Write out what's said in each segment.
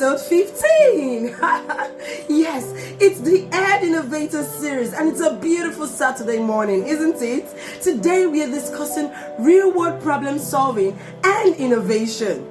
episode 15. Yes, it's the Ed Innovator series, and it's a beautiful Saturday morning, isn't it? Today we are discussing real world problem solving and innovation.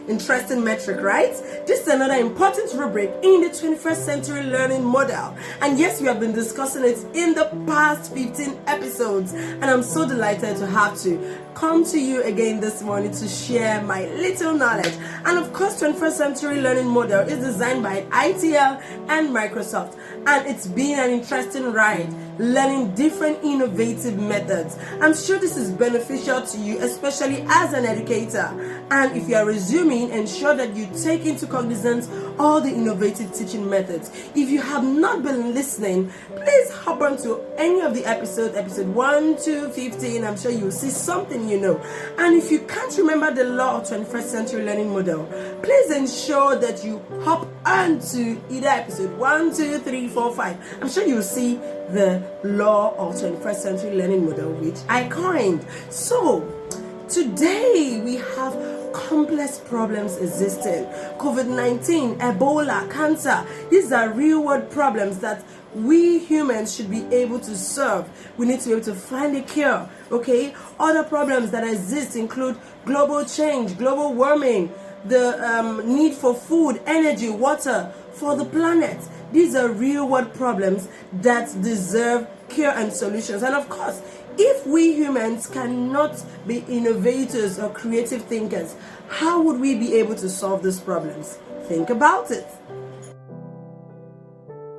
Interesting metric, right? This is another important rubric in the 21st century learning model. And yes, we have been discussing it in the past 15 episodes. And I'm so delighted to have to come to you again this morning to share my little knowledge. And of course, 21st century learning model is designed by ITL and Microsoft. And it's been an interesting ride, learning different innovative methods. I'm sure this is beneficial to you, especially as an educator. And if you are resuming, ensure that you take into cognizance all the innovative teaching methods. If you have not been listening, please hop onto any of the episodes, episode 1, 2, 15. I'm sure you will see something you know. And if you can't remember the law of 21st century learning model, please ensure that you hop onto either episode 1, 2, 3, 4, 5. I'm sure you will see the law of 21st century learning model, which I coined. So today we have complex problems existing. COVID-19, Ebola, cancer. These are real world problems that we humans should be able to solve. We need to be able to find a cure. Okay? Other problems that exist include global change, global warming, the need for food, energy, water for the planet. These are real world problems that deserve cure and solutions. And of course, if we humans cannot be innovators or creative thinkers, how would we be able to solve these problems? Think about it.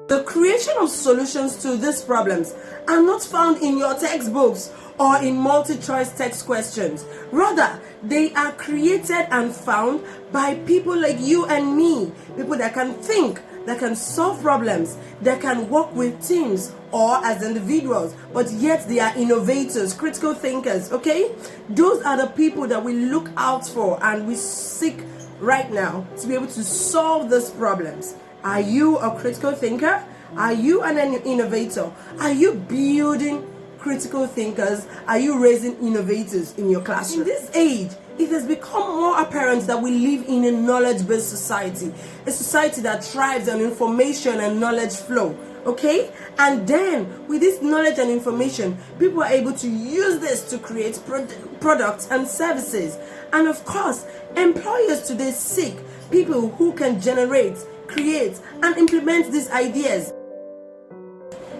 The creation of solutions to these problems are not found in your textbooks or in multi-choice text questions. Rather, they are created and found by people like you and me, people that can think, that can solve problems, that can work with teams or as individuals, but yet they are innovators, critical thinkers, okay? Those are the people that we look out for and we seek right now to be able to solve these problems. Are you a critical thinker? Are you an innovator? Are you building critical thinkers? Are you raising innovators in your classroom? In this age, it has become more apparent that we live in a knowledge-based society, a society that thrives on information and knowledge flow, okay? And then, with this knowledge and information, people are able to use this to create products and services. And of course, employers today seek people who can generate, create, and implement these ideas.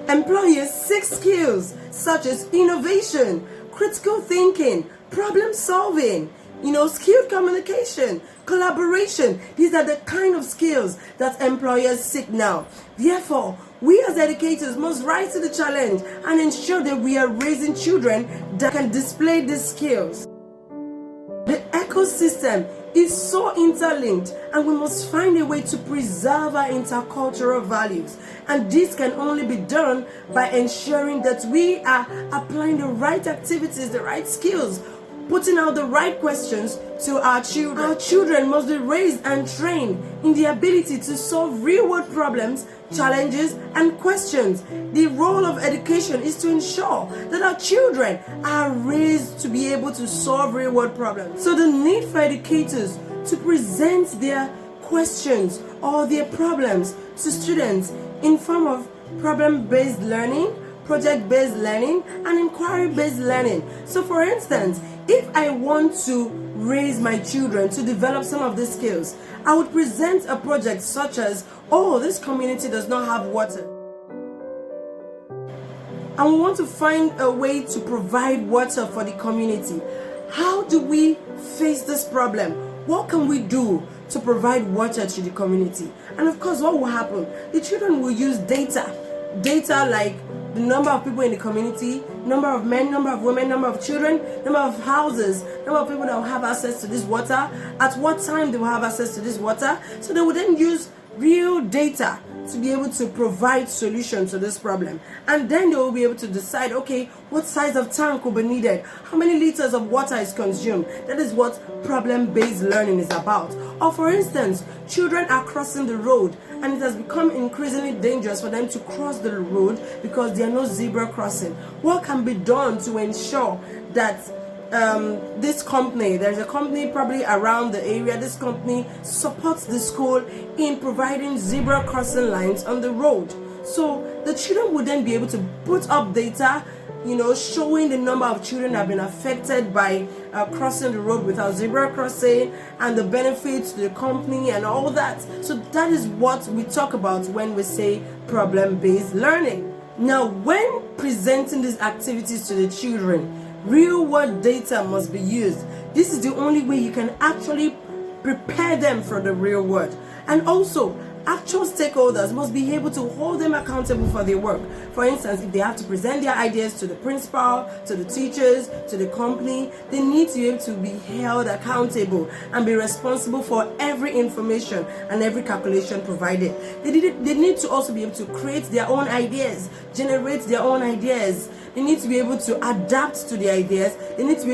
Employers seek skills such as innovation, critical thinking, problem solving, skilled communication, collaboration. These are the kind of skills that employers seek now. Therefore, we as educators must rise to the challenge and ensure that we are raising children that can display these skills. The ecosystem is so interlinked, and we must find a way to preserve our intercultural values. And this can only be done by ensuring that we are applying the right activities, the right skills, putting out the right questions to our children. Our children must be raised and trained in the ability to solve real-world problems, challenges, and questions. The role of education is to ensure that our children are raised to be able to solve real-world problems. So the need for educators to present their questions or their problems to students in form of problem-based learning, project-based learning, and inquiry-based learning. So for instance, if I want to raise my children to develop some of these skills, I would present a project such as, this community does not have water, and we want to find a way to provide water for the community. How do we face this problem? What can we do to provide water to the community? And of course, what will happen? The children will use data like the number of people in the community, number of men, number of women, number of children, number of houses, number of people that will have access to this water, at what time they will have access to this water. So they will then use real data to be able to provide solutions to this problem. And then they will be able to decide, what size of tank will be needed, how many liters of water is consumed. That is what problem-based learning is about. Or for instance, children are crossing the road and it has become increasingly dangerous for them to cross the road because there are no zebra crossing. What can be done to ensure that this company, there's a company probably around the area. This company supports the school in providing zebra crossing lines on the road. So the children would then be able to put up data, showing the number of children that have been affected by crossing the road without zebra crossing, and the benefits to the company and all that. So that is what we talk about when we say problem-based learning. Now, when presenting these activities to the children, real-world data must be used. This is the only way you can actually prepare them for the real world. And also, actual stakeholders must be able to hold them accountable for their work. For instance, if they have to present their ideas to the principal, to the teachers, to the company, they need to be able to be held accountable and be responsible for every information and every calculation provided. They need to also be able to create their own ideas, generate their own ideas. They need to be able to adapt to the ideas. They need to be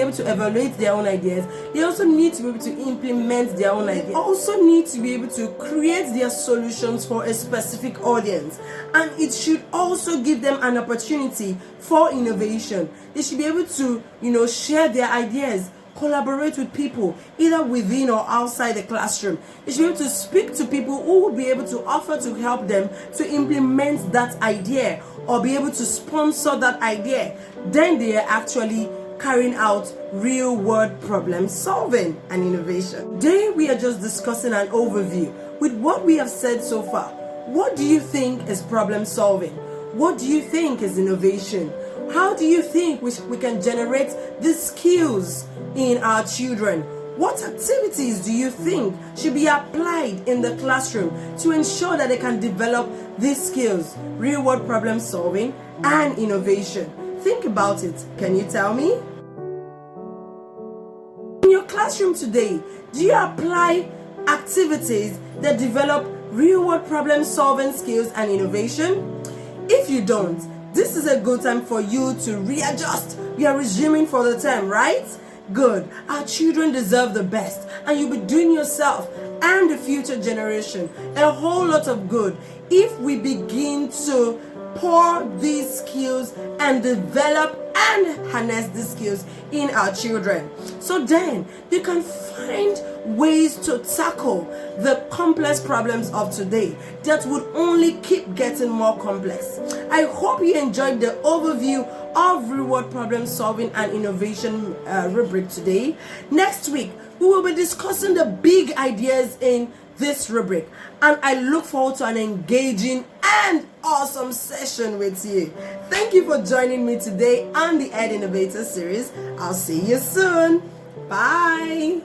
able to evaluate their own ideas. They also need to be able to implement their own ideas. They also need to be able to create their solutions for a specific audience. And it should also give them an opportunity for innovation. They should be able to, share their ideas, collaborate with people, either within or outside the classroom. They should be able to speak to people who will be able to offer to help them to implement that idea or be able to sponsor that idea. Then they are actually carrying out real-world problem solving and innovation. Today we are just discussing an overview. With what we have said so far, what do you think is problem solving? What do you think is innovation? How do you think we can generate these skills in our children? What activities do you think should be applied in the classroom to ensure that they can develop these skills, real-world problem solving and innovation? Think about it. Can you tell me? In your classroom today, do you apply activities that develop real-world problem solving skills and innovation? If you don't, this is a good time for you to readjust. We are resuming for the term, right? Good. Our children deserve the best, and you'll be doing yourself and the future generation a whole lot of good if we begin to pour these skills and develop and harness these skills in our children. So then they can find ways to tackle the complex problems of today that would only keep getting more complex. I hope you enjoyed the overview of real-world problem solving and innovation rubric today. Next week, we will be discussing the big ideas in this rubric, and I look forward to an engaging and awesome session with you. Thank you for joining me today on the Ed Innovator series. I'll see you soon. Bye.